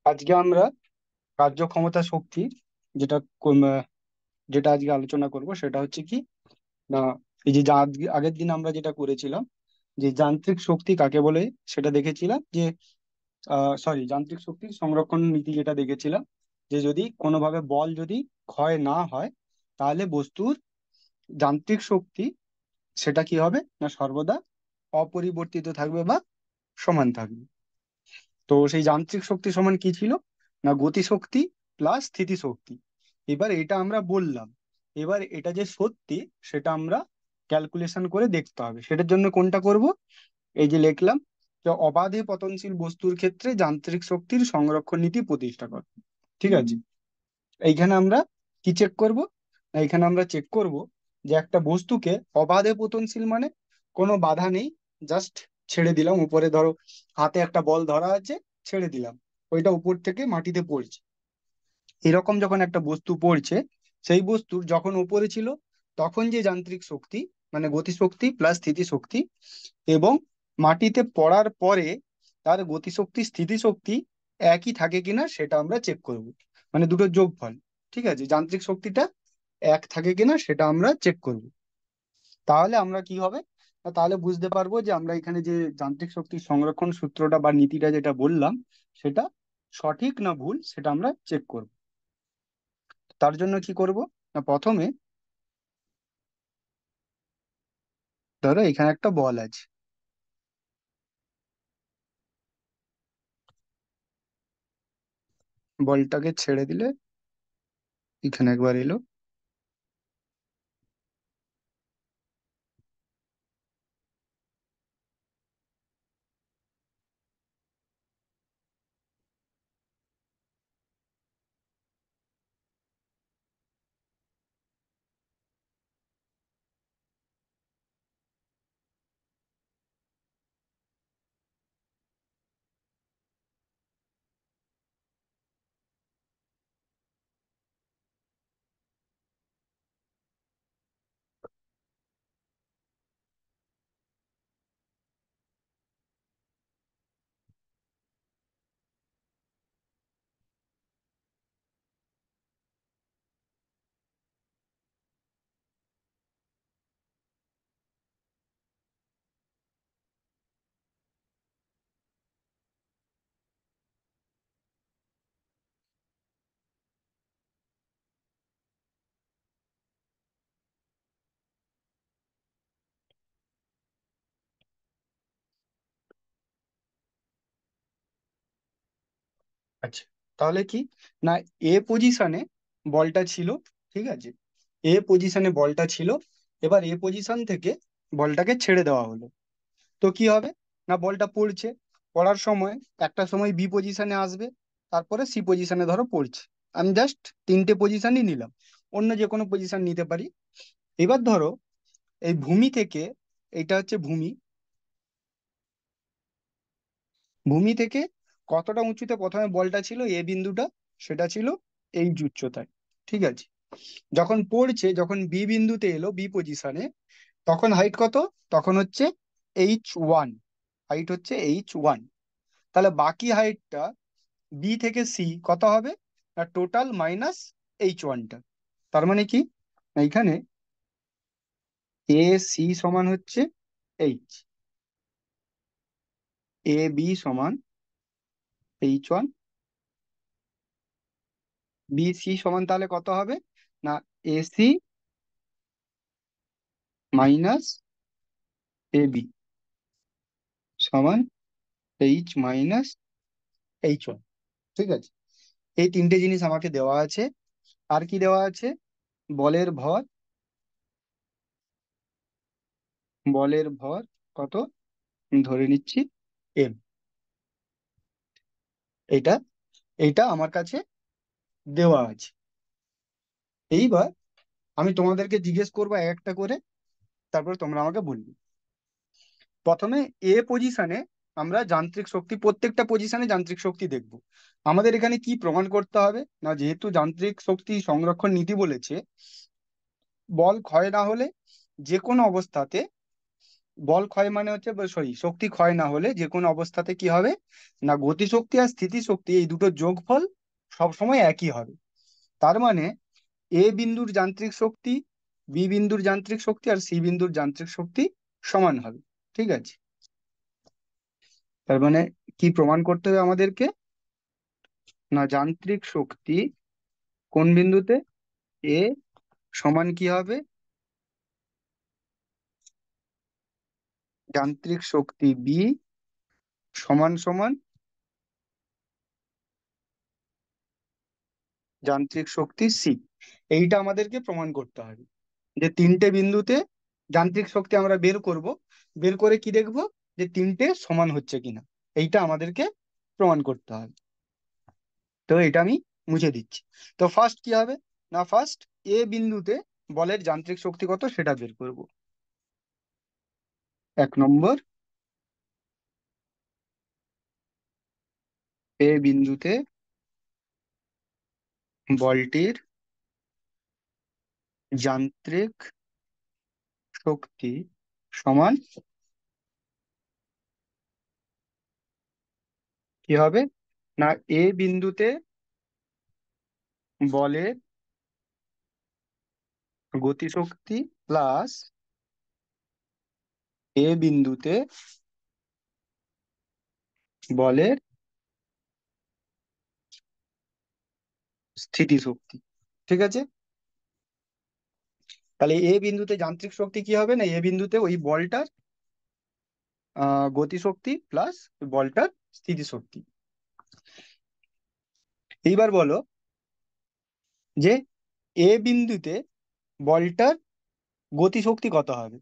আজকে আমরা কার্যক্ষমতা শক্তি যেটা যেটা আজকে আলোচনা করব সেটা হচ্ছে কি না, এই যে আগের দিন আমরা যেটা করেছিলাম যে যান্ত্রিক শক্তি কাকে বলে সেটা দেখেছিলাম যে যান্ত্রিক শক্তির সংরক্ষণ নীতি যেটা দেখেছিলাম যে যদি কোনোভাবে বল যদি ক্ষয় না হয় তাহলে বস্তুর যান্ত্রিক শক্তি সেটা কি হবে না সর্বদা অপরিবর্তিত থাকবে বা সমান থাকবে। তো সেই যান্ত্রিক শক্তি সমান কি ছিল না গতিশক্তি প্লাস স্থিতিশক্তি। এবার এটা আমরা বললাম, এবার এটা যে সত্যি সেটা আমরা ক্যালকুলেশন করে দেখতে হবে। সেটার জন্য কোনটা করব, এই যে লিখলাম যে অবাধে পতনশীল বস্তুর ক্ষেত্রে যান্ত্রিক শক্তির সংরক্ষণ নীতি প্রতিষ্ঠা কর। ঠিক আছে, এইখানে আমরা কি চেক করব, এইখানে আমরা চেক করব যে একটা বস্তুকে অবাধে পতনশীল মানে কোনো বাধা নেই, জাস্ট ছেড়ে দিলাম উপরে, ধরো হাতে একটা বল ধরা আছে, ছেড়ে দিলাম, ওইটা উপর থেকে মাটিতে পড়ছে। এরকম যখন একটা বস্তু পড়ছে, সেই বস্তুর যখন উপরে ছিল তখন যে যান্ত্রিক শক্তি মানে গতিশক্তি প্লাস স্থিতিশক্তি, এবং মাটিতে পড়ার পরে তার গতিশক্তি স্থিতিশক্তি একই থাকে কিনা সেটা আমরা চেক করব, মানে দুটোর যোগফল। ঠিক আছে, যান্ত্রিক শক্তিটা এক থাকে কিনা সেটা আমরা চেক করব। তাহলে আমরা কি হবে না, তাহলে বুঝতে পারবো যে আমরা এখানে যে যান্ত্রিক শক্তি সংরক্ষণ সূত্রটা বা নীতিটা যেটা বললাম সেটা সঠিক না ভুল সেটা আমরা চেক করব। তার জন্য কি করব না, প্রথমে ধরো এখানে একটা বল আছে, বলটাকে ছেড়ে দিলে এখানে একবার এলো। আচ্ছা, তাহলে কি না, এ পজিশনে বলটা ছিল, ঠিক আছে, এ পজিশনে বলটা ছিল, এবার এ পজিশন থেকে বলটাকে ছেড়ে দেওয়া হলো। তো কি হবে না, বলটা পড়ছে, পড়ার সময় একটা সময় বি পজিশনে আসবে, তারপরে সি পজিশনে ধরো পড়ছে। আমি জাস্ট তিনটে পজিশনই নিলাম, অন্য যে কোনো পজিশন নিতে পারি। এবার ধরো এই ভূমি থেকে, এটা হচ্ছে ভূমি, ভূমি থেকে কতটা উঁচুতে প্রথমে বলটা ছিল এ বিন্দুটা, সেটা ছিল এই উচ্চতায়। ঠিক আছে, যখন পড়ছে, যখন বি বিন্দুতে এলো বি পজিশনে, তখন হাইট কত, তখন হচ্ছে H1, হাইট হচ্ছে H1। তাহলে বাকি হাইটটা বি থেকে সি কত হবে না, টোটাল মাইনাস H1টা। তার মানে কি না, এখানে এ সি সমান হচ্ছে এইচ, এ বি সমান H1, বি সি সমান তাহলে কত হবে না, এসি মাইনাস এবি সমান H-H1। ঠিক আছে, এই তিনটে জিনিস আমাকে দেওয়া আছে। আর কি দেওয়া আছে, বলের ভর, বলের ভর কত ধরে নিচ্ছি এম, এটা এটা আমার কাছে দেওয়া আছে। এইবার আমি তোমাদেরকে জিজ্ঞেস করবো এক একটা করে, তারপরে তোমরা আমাকে বলবে। প্রথমে এ পজিশনে আমরা যান্ত্রিক শক্তি, প্রত্যেকটা পজিশনে যান্ত্রিক শক্তি দেখব। আমাদের এখানে কি প্রমাণ করতে হবে না, যেহেতু যান্ত্রিক শক্তি সংরক্ষণ নীতি বলেছে বল ক্ষয় না হলে যে কোনো অবস্থাতে বল ক্ষয় মানে হচ্ছে, সরি, শক্তি ক্ষয় না হলে যে কোনো অবস্থাতে কি হবে, না গতিশক্তি আর স্থিতিশক্তি এই দুটোর যোগফল সবসময় একই হবে। তার মানে এ বিন্দুর যান্ত্রিক শক্তি, বি বিন্দুর যান্ত্রিক শক্তি আর সি বিন্দুর যান্ত্রিক শক্তি সমান হবে। ঠিক আছে? তার মানে কি প্রমাণ করতে হবে আমাদেরকে, না যান্ত্রিক শক্তি কোন বিন্দুতে, এ সমান কি হবে, যান্ত্রিক শক্তি বি সমান সমান যান্ত্রিক শক্তি সি। এইটা আমাদেরকে প্রমাণ করতে হবে, যে তিনটে বিন্দুতে যান্ত্রিক শক্তি আমরা বের করব, বের করে কি দেখব, যে তিনটে সমান হচ্ছে কিনা। এইটা আমাদেরকে প্রমাণ করতে হবে। তো এটা আমি মুছে দিচ্ছি। তো ফার্স্ট কি হবে, না ফার্স্ট এ বিন্দুতে বলের যান্ত্রিক শক্তি কত সেটা বের করব। 1 নম্বর, এ বিন্দুতে বলটির যান্ত্রিক শক্তি সমান কি হবে, না এ বিন্দুতে বলের গতিশক্তি প্লাস এ বিন্দুতে বলের স্থিতিশক্তি। ঠিক আছে? তাহলে এ বিন্দুতে যান্ত্রিক শক্তি কি হবে, না এ বিন্দুতে ওই বলটার গতিশক্তি প্লাস বলটার স্থিতিশক্তি। এইবার বলো যে এ বিন্দুতে বলটার গতিশক্তি কত হবে।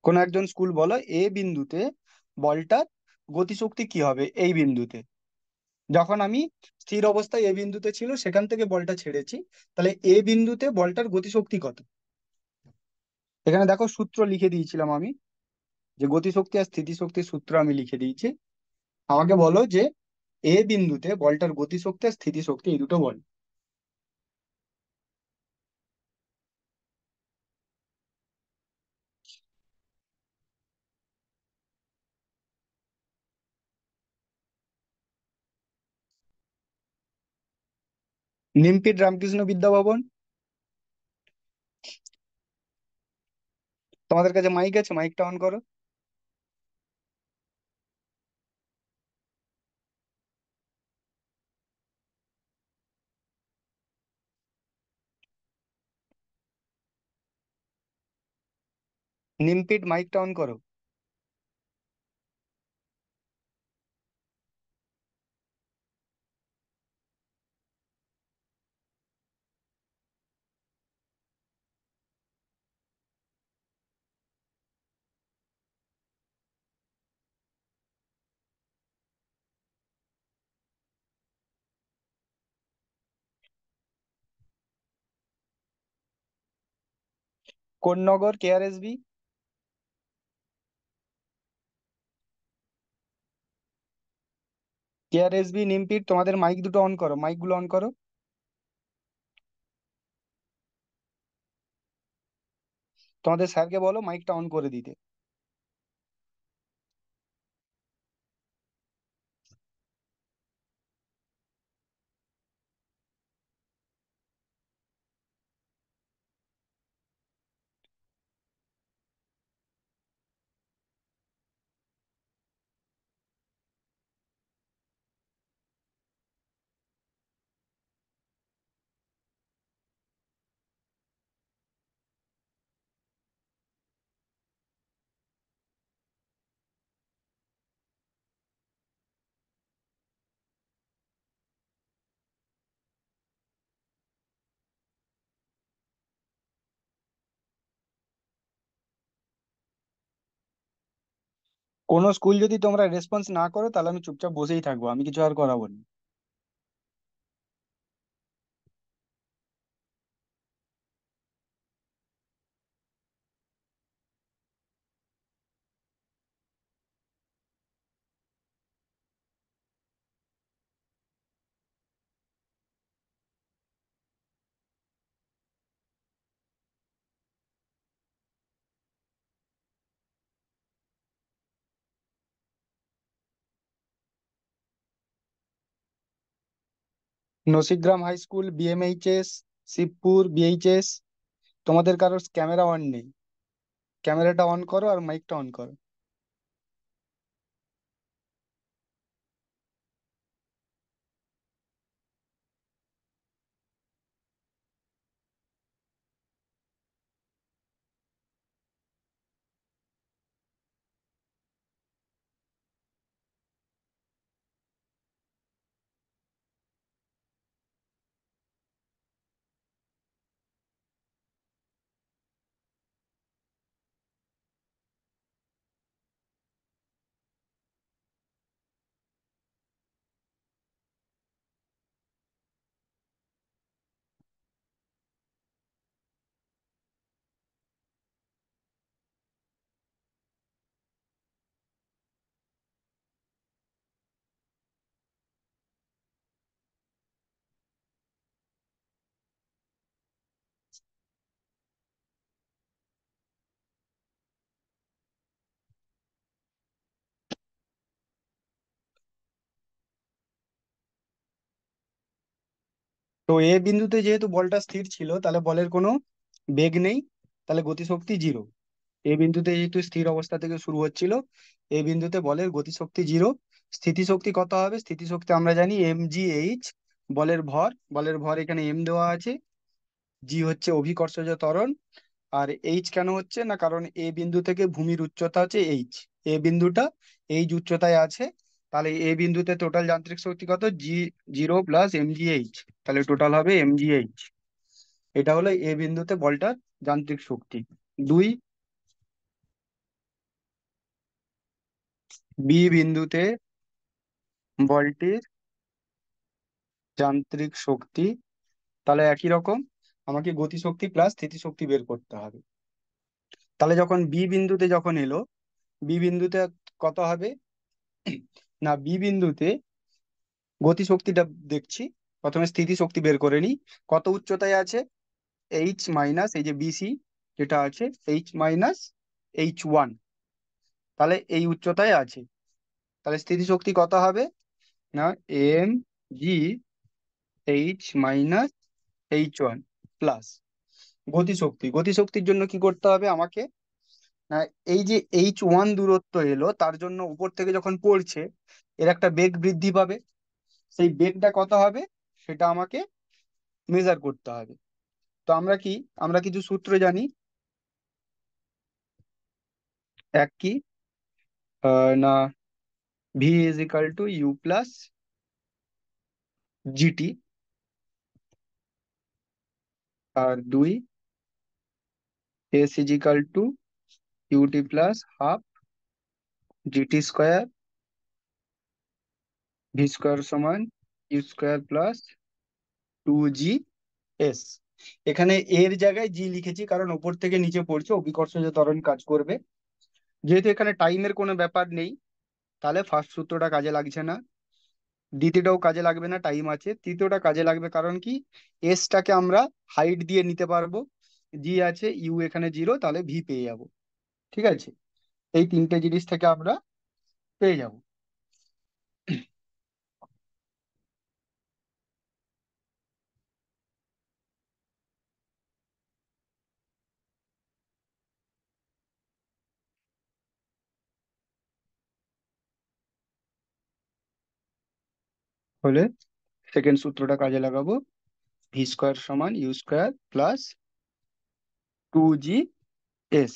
কোন একজন স্কুল বলো, এ বিন্দুতে বলটার গতিশক্তি কি হবে এই বিন্দুতে, যখন আমি স্থির অবস্থায় এ বিন্দুতে ছিল সেখান থেকে বলটা ছেড়েছি, তাহলে এ বিন্দুতে বলটার গতিশক্তি কত। এখানে দেখো সূত্র লিখে দিয়েছিলাম আমি, যে গতিশক্তি আর স্থিতিশক্তির সূত্র আমি লিখে দিয়েছি। আমাকে বলো যে এ বিন্দুতে বলটার গতিশক্তি আর স্থিতিশক্তি এই দুটো বল। নিমপিট রামকৃষ্ণ বিদ্যাভবন। তোমাদের কাছে মাইক আছে? মাইকটা অন করো। নিমপিট মাইকটা অন করো। কোন নগর, কেআরএসবি? কেআরএসবি, নিমপিট, তোমাদের মাইক দুটো অন করো, মাইক গুলো অন করো। তোমাদের স্যারকে বলো মাইকটা অন করে দিতে। কোনো স্কুল যদি তোমরা রেসপন্স না করো তাহলে আমি চুপচাপ বসেই থাকবো, আমি কিছু আর করাবো না। নসিগ্রাম হাই স্কুল, বিএমএইচএস, শিবপুর বিএইচএস। তোমাদের কারোর ক্যামেরা অন নেই। ক্যামেরাটা অন করো আর মাইকটা অন করো। তো এ বিন্দুতে যেহেতু বলটা স্থির ছিল, তাহলে বলের কোনো বেগ নেই, তাহলে গতিশক্তি জিরো। এ বিন্দুতে যেহেতু স্থির অবস্থা থেকে শুরু হচ্ছিল, এ বিন্দুতে বলের গতিশক্তি জিরো। স্থিতিশক্তি কত হবে? স্থিতিশক্তি আমরা জানি mgh। বলের ভর এখানে এম দেওয়া আছে। জি হচ্ছে অভিকর্ষজ ত্বরণ। আর এইচ কেন হচ্ছে না, কারণ এ বিন্দু থেকে ভূমির উচ্চতা হচ্ছে এইচ। এ বিন্দুটা এইচ উচ্চতায় আছে। তাহলে এ বিন্দুতে টোটাল যান্ত্রিক শক্তি কত? Zero plus mgh। তাহলে টোটাল হবে mgh। এটা হলো এ বিন্দুতে বলটার যান্ত্রিক শক্তি। দুই, বি বিন্দুতে বলটির যান্ত্রিক শক্তি। তাহলে একই রকম, আমাকে গতিশক্তি প্লাস স্থিতিশক্তি বের করতে হবে। তাহলে যখন বি বিন্দুতে যখন এলো, বি বিন্দুতে কত হবে? না, বি বিন্দুতে গতিশক্তিটা দেখছি। প্রথমে স্থিতিশক্তি বের করে নিই। কত উচ্চতায় আছে? এইচ মাইনাস এই যে বিসি যেটা আছে, এইচ মাইনাস H1। তাহলে এই উচ্চতায় আছে। তাহলে স্থিতিশক্তি কত হবে? না, mgH - H1 প্লাস গতিশক্তির জন্য কি করতে হবে আমাকে? না, এই যে H1 দূরত্ব এলো, তার জন্য উপর থেকে যখন পড়ছে, এর একটা বেগ বৃদ্ধি পাবে। সেই বেগটা কত হবে সেটা আমাকে মেজার করতে হবে। তো আমরা কিছু সূত্র জানি। এক কি, না, v is equal to u plus g t. আর দুই, s is equal to u t plus half g t square. V square সমান you square plus 2g s. এখানে এর জায়গায় জি লিখেছি কারণ ওপর থেকে নিচে পড়ছে, অভিকর্ষজ ত্বরণ কাজ করবে। যেহেতু এখানে টাইমের কোনো ব্যাপার নেই, তাহলে ফার্স্ট সূত্রটা কাজে লাগছে না। দ্বিতীয়টাও কাজে লাগবে না, টাইম আছে। তৃতীয়টা কাজে লাগবে, কারণ কি, এসটাকে আমরা হাইট দিয়ে নিতে পারবো। জি আছে, ইউ এখানে জিরো, তাহলে ভি পেয়ে যাব। ঠিক আছে, এই তিনটে জিনিস থেকে আমরা পেয়ে যাব। হলে সেকেন্ড সূত্রটা কাজে লাগাবো। ভি স্কোয়ার সমান you square plus 2g S.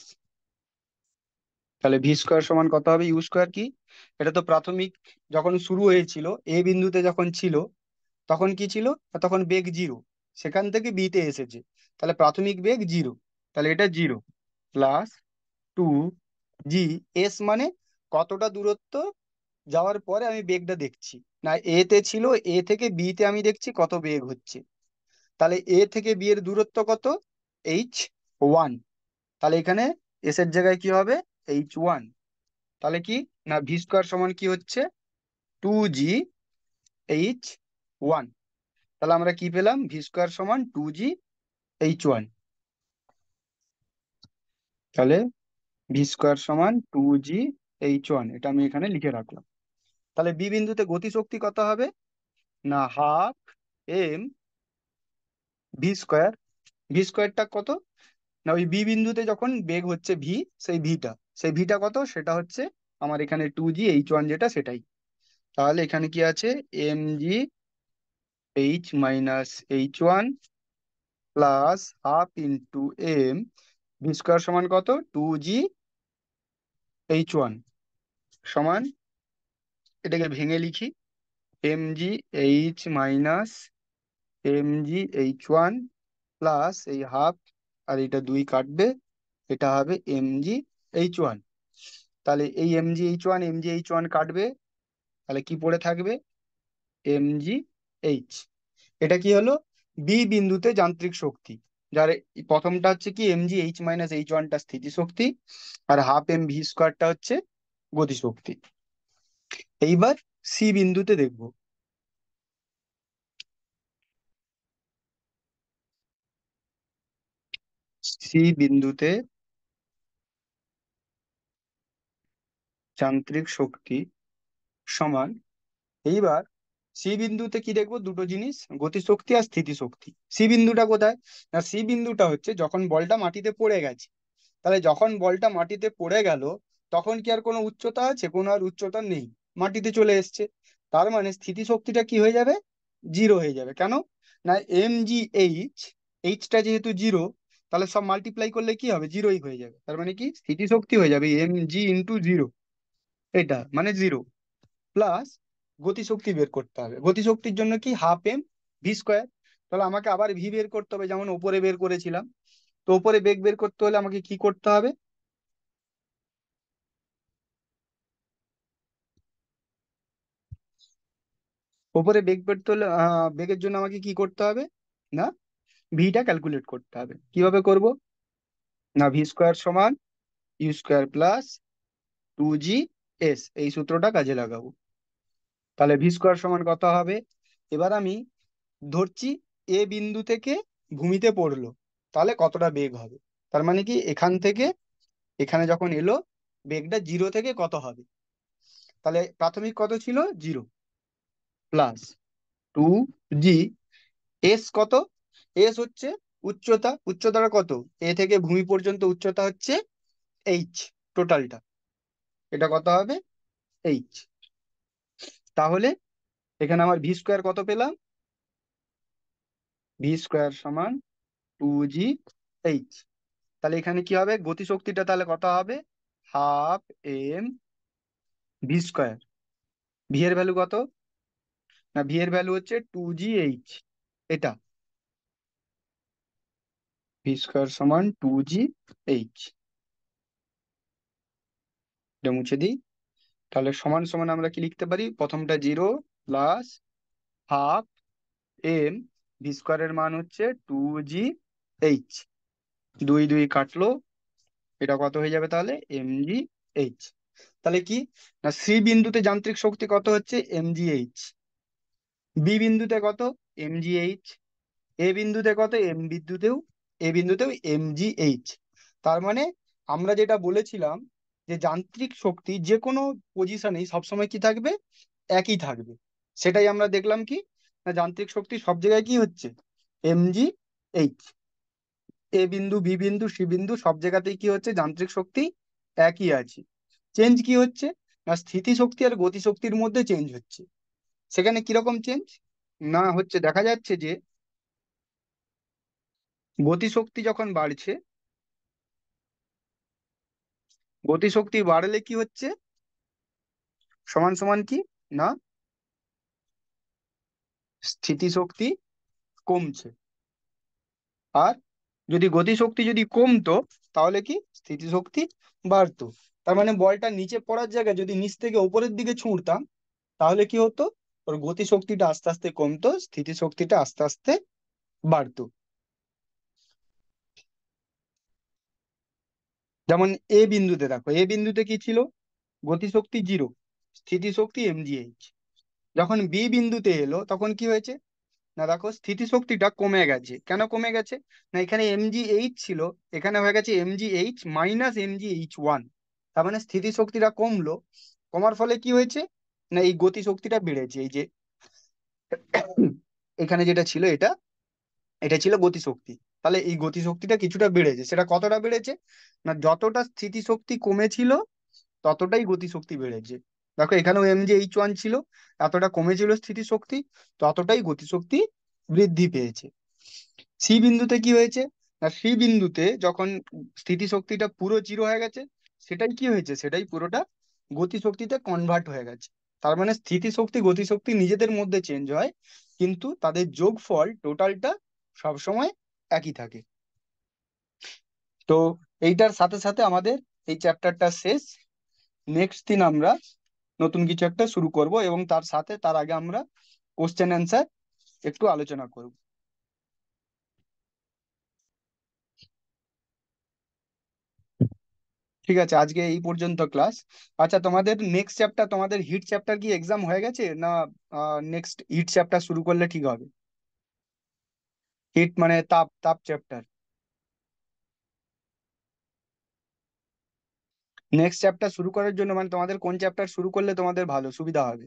তাহলে ভি স্কোয়ার সমান কত হবে? ইউ স্কোয়ার কি, এটা তো প্রাথমিক যখন শুরু হয়েছিল, এ বিন্দুতে যখন ছিল, তখন কি ছিল? তখন বেগ জিরো। সেখান থেকে বি তে এসেছে, তাহলে প্রাথমিক বেগ জিরো। তাহলে এটা জিরো প্লাস 2g এস মানে কতটা দূরত্ব যাওয়ার পরে আমি বেগটা দেখছি। না, এ তে ছিল, এ থেকে বি তে আমি দেখছি কত বেগ হচ্ছে। তাহলে এ থেকে বি এর দূরত্ব কত? H1। তাহলে এখানে এস এর জায়গায় কি হবে? H1। তাহলে কি, না, ভি স্কোয়ার সমান কি হচ্ছে? 2g H1। তাহলে আমরা কি পেলাম? ভি স্কোয়ার সমান 2g H1। তাহলে ভি স্কোয়ার সমান 2g H1, এটা আমি এখানে লিখে রাখলাম। তাহলে বি বিন্দুতে গতি শক্তি কত হবে? না, half M V square. V স্কোয়ারটা কত? না ওই বি বিন্দুতে যখন বেগ হচ্ছে ভি, সেই ভিটা, সেই ভিটা কত সেটা হচ্ছে আমার এখানে 2G H1 যেটা সেটাই। তাহলে এখানে কি আছে? mgH - H1 plus half into M V square সমান কত? 2G H1 সমান, এটাকে ভেঙে লিখি, mgH - mgH1 প্লাস এই হাফ, আর এটা দুই কাটবে, এটা হবে mgH1। তাহলে এই mgH1 কাটবে, তাহলে কি পড়ে থাকবে? mgH। এটা কি হলো? বি বিন্দুতে যান্ত্রিক শক্তি, যার প্রথমটা হচ্ছে কি mgH - H1টা স্থিতি শক্তি, আর হাফ এম ভি স্কোয়ারটা হচ্ছে গতি শক্তি। এইবার সি বিন্দুতে দেখব। সি বিন্দুতে যান্ত্রিক শক্তি সমান, এইবার সি বিন্দুতে কি দেখবো? দুটো জিনিস, গতিশক্তি আর স্থিতিশক্তি। সি বিন্দুটা কোথায়? না সি বিন্দুটা হচ্ছে যখন বলটা মাটিতে পড়ে গেছে। তাহলে যখন বলটা মাটিতে পড়ে গেল, তখন কি আর কোনো উচ্চতা আছে? কোনো আর উচ্চতা নেই, মাটিতে চলে এসছে। তার মানে স্থিতিশক্তিটা কি হয়ে যাবে? জিরো হয়ে যাবে। কেন? না mgH, এইচটা যেহেতু জিরো, তাহলে সব মাল্টিপ্লাই করলে কি হবে? জিরোই হয়ে যাবে। তার মানে কি স্থিতিশক্তি হয়ে যাবে mg × 0, এটা মানে জিরো। প্লাস গতিশক্তি বের করতে হবে। গতিশক্তির জন্য কি? Half M V square. তাহলে আমাকে আবার ভি বের করতে হবে, যেমন ওপরে বের করেছিলাম। তো ওপরে বেগ বের করতে হলে আমাকে কি করতে হবে? ওপরে বেগ পেতে হলে বেগের জন্য আমাকে কি করতে হবে? না ভিটা ক্যালকুলেট করতে হবে। কিভাবে করব? না ভি স্কোয়ার সমান you square plus 2G S, এই সূত্রটা কাজে লাগাবো। তাহলে ভি স্কোয়ার সমান কত হবে? এবার আমি ধরছি এ বিন্দু থেকে ভূমিতে পড়লো, তাহলে কতটা বেগ হবে? তার মানে কি এখান থেকে এখানে যখন এলো, বেগটা জিরো থেকে কত হবে? তাহলে প্রাথমিক কত ছিল? জিরো, প্লাস 2G S কত? এস হচ্ছে উচ্চতা। উচ্চতাটা কত? এ থেকে ভূমি পর্যন্ত উচ্চতা হচ্ছে এইচ, টোটালটা। এটা কত হবে? এইচ। তাহলে এখানে আমার ভি স্কোয়ার কত পেলাম? ভি স্কোয়ার সমান 2G H। তাহলে এখানে কি হবে? গতিশক্তিটা তাহলে কত হবে? Half M V square. V এর ভ্যালু কত? না ভি এর ভ্যালু হচ্ছে 2G H, এটা। ভি স্কোয়ার সমান 2G H, এটা মুছে দিই। তাহলে সমান সমান আমরা কি লিখতে পারি? প্রথমটা zero, plus half M V স্কোয়ারের মান হচ্ছে 2G H। দুই দুই কাটলো, এটা কত হয়ে যাবে তাহলে? mgH। তাহলে কি? না সি বিন্দুতে যান্ত্রিক শক্তি কত হচ্ছে? mgH। বি বিন্দুতে কত? mgH। এ বিন্দুতে কত? এ বিন্দুতেও mgH। তার মানে আমরা যেটা বলেছিলাম, যে যান্ত্রিক শক্তি যে কোনো পজিশনেই সবসময় কি থাকবে? একই থাকবে। সেটাই আমরা দেখলাম কি, না যান্ত্রিক শক্তি সব জায়গায় কি হচ্ছে? mgH। এ বিন্দু, বি বিন্দু, সি বিন্দু সব জায়গাতেই কি হচ্ছে? যান্ত্রিক শক্তি একই আছে। চেঞ্জ কি হচ্ছে? না স্থিতি শক্তি আর গতি শক্তির মধ্যে চেঞ্জ হচ্ছে। সেখানে কিরকম চেঞ্জ? না হচ্ছে, দেখা যাচ্ছে যে গতিশক্তি যখন বাড়ছে, গতিশক্তি বাড়লে কি হচ্ছে? সমান সমান কি? না স্থিতিশক্তি কমছে। আর যদি গতিশক্তি যদি কমতো, তাহলে কি স্থিতিশক্তি বাড়তো। তার মানে বলটা নিচে পড়ার জায়গায় যদি নিচ থেকে উপরের দিকে ছুঁড়তাম, তাহলে কি হতো? ওর গতিশক্তিটা আস্তে আস্তে কমতো, স্থিতিশক্তিটা আস্তে আস্তে বাড়তো। যেমন এ বিন্দুতে দেখো, এ বিন্দুতে কি ছিল? গতিশক্তি জিরো, স্থিতিশক্তি mgH। যখন বি বিন্দুতে এলো তখন কি হয়েছে? না দেখো স্থিতিশক্তিটা কমে গেছে। কেন কমে গেছে? না এখানে mgH ছিল, এখানে হয়ে গেছে mgH - mgH1। তার মানে স্থিতিশক্তিটা কমলো। কমার ফলে কি হয়েছে? না এই গতিশক্তিটা বেড়েছে, এই যে এখানে যেটা ছিল এটা, এটা ছিল গতিশক্তি। তাহলে এই গতিশক্তিটা কিছুটা বেড়েছে, সেটা কতটা বেড়েছে? না, যতটা স্থিতিশক্তি কমেছিল ততটাই গতিশক্তি বেড়েছে। দেখো এখানেও mgh1 ছিল, এতটা কমেছিল স্থিতিশক্তি, ততটাই গতিশক্তি বৃদ্ধি পেয়েছে। সি বিন্দুতে কি হয়েছে? না, সি বিন্দুতে যখন স্থিতিশক্তিটা পুরো জিরো হয়ে গেছে, সেটাই কি হয়েছে, সেটাই পুরোটা গতিশক্তিতে কনভার্ট হয়ে গেছে। তার মানে স্থিতিশক্তি গতিশক্তি নিজেদের মধ্যে চেঞ্জ হয়, কিন্তু তাদের যোগফল টোটালটা সবসময় একই থাকে। তো এইটার সাথে সাথে আমাদের এই চ্যাপ্টারটা শেষ। নেক্সট দিন আমরা নতুন কিছু একটা শুরু করব, এবং তার সাথে তার আগে আমরা কোশ্চেন অ্যান্সার একটু আলোচনা করব। ঠিক আছে, আজকে এই পর্যন্ত ক্লাস। আচ্ছা, তোমাদের নেক্সট চ্যাপ্টার, তোমাদের হিট চ্যাপ্টার কি এক্সাম হয়ে গেছে না? নেক্সট হিট চ্যাপ্টার শুরু করলে ঠিক হবে? হিট মানে তাপ, তাপ চ্যাপ্টার। নেক্সট চ্যাপ্টার শুরু করার জন্য মানে তোমাদের কোন চ্যাপ্টার শুরু করলে তোমাদের ভালো সুবিধা হবে?